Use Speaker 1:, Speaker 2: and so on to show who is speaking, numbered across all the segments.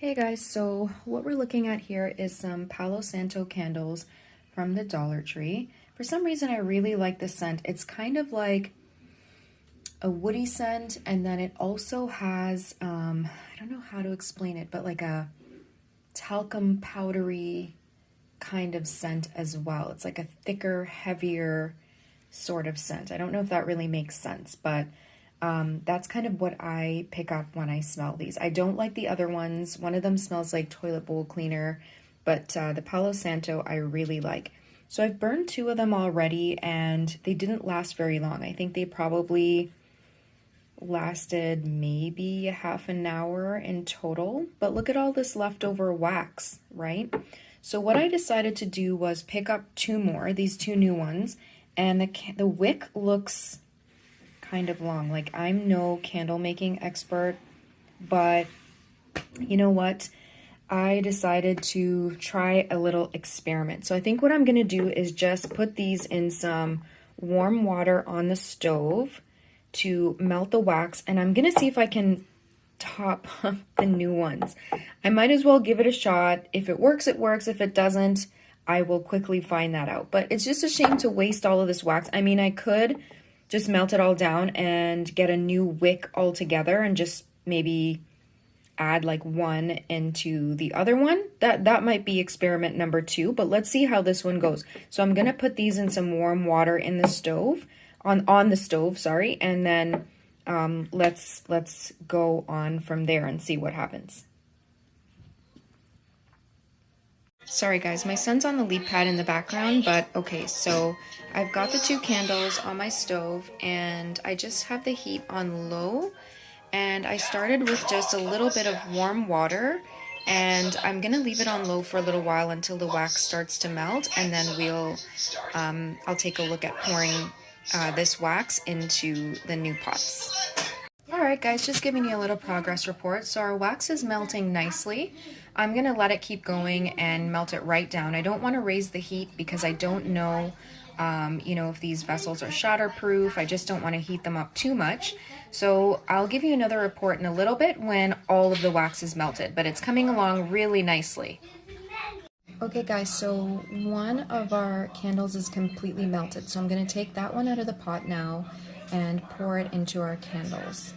Speaker 1: Hey guys, so what we're looking at here is some Palo Santo candles from the Dollar Tree. For some reason, I really like this scent. It's kind of like a woody scent, and then it also has, I don't know how to explain it, but like a talcum powdery kind of scent as well. It's like a thicker, heavier sort of scent. I don't know if that really makes sense, but that's kind of what I pick up when I smell these. I don't like the other ones. One of them smells like toilet bowl cleaner, but the Palo Santo I really like. So I've burned two of them already and they didn't last very long. I think they probably lasted maybe a half an hour in total, but look at all this leftover wax, right? So what I decided to do was pick up two more, these two new ones, and the wick looks kind of long. Like, I'm no candle making expert, but you know what? I decided to try a little experiment. So I think what I'm going to do is just put these in some warm water on the stove to melt the wax, and I'm going to see if I can top up the new ones. I might as well give it a shot. If it works, it works. If it doesn't, I will quickly find that out. But it's just a shame to waste all of this wax. I mean, I could just melt it all down and get a new wick altogether and just maybe add like one into the other one. That might be experiment number 2, but let's see how this one goes. So I'm gonna put these in some warm water in the stove, on the stove, sorry, and then let's go on from there and see what happens. Sorry guys, my son's on the lead pad in the background, but okay, so I've got the two candles on my stove and I just have the heat on low, and I started with just a little bit of warm water, and I'm gonna leave it on low for a little while until the wax starts to melt, and then I'll take a look at pouring this wax into the new pots. Alright guys, just giving you a little progress report. So our wax is melting nicely. I'm going to let it keep going and melt it right down. I don't want to raise the heat because I don't know, if these vessels are shatterproof. I just don't want to heat them up too much. So I'll give you another report in a little bit when all of the wax is melted, but it's coming along really nicely. Okay guys, so one of our candles is completely melted. So I'm going to take that one out of the pot now and pour it into our candles.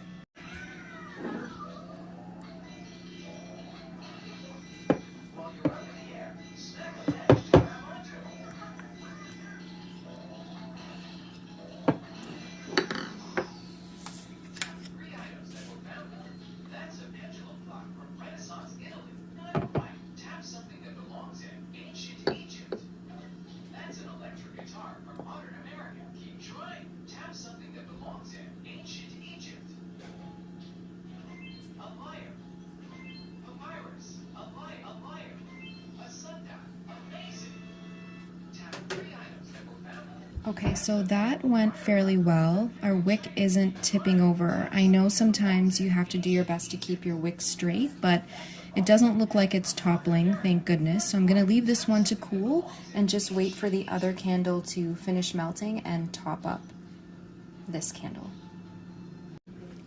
Speaker 1: Okay, so that went fairly well. Our wick isn't tipping over. I know sometimes you have to do your best to keep your wick straight, but it doesn't look like it's toppling, thank goodness. So I'm going to leave this one to cool and just wait for the other candle to finish melting and top up this candle.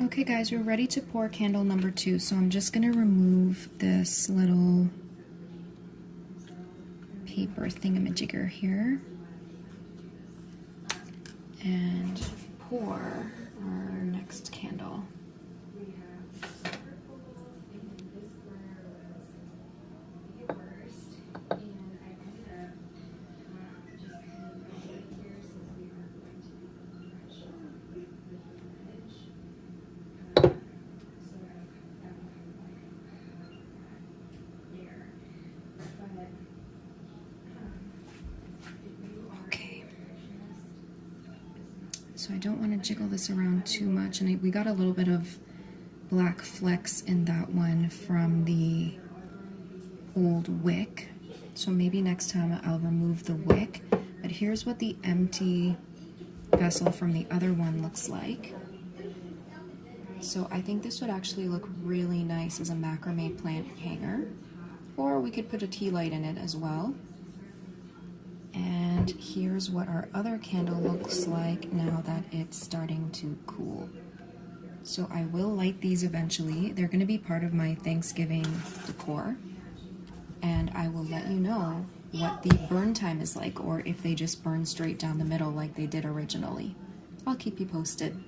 Speaker 1: Okay guys, we're ready to pour candle number 2, so I'm just going to remove this little paper thingamajigger here and pour our next candle. So I don't want to jiggle this around too much, and we got a little bit of black flecks in that one from the old wick. So maybe next time I'll remove the wick. But here's what the empty vessel from the other one looks like. So I think this would actually look really nice as a macrame plant hanger, or we could put a tea light in it as well. And here's what our other candle looks like now that it's starting to cool. So I will light these eventually. They're going to be part of my Thanksgiving decor. And I will let you know what the burn time is like, or if they just burn straight down the middle like they did originally. I'll keep you posted.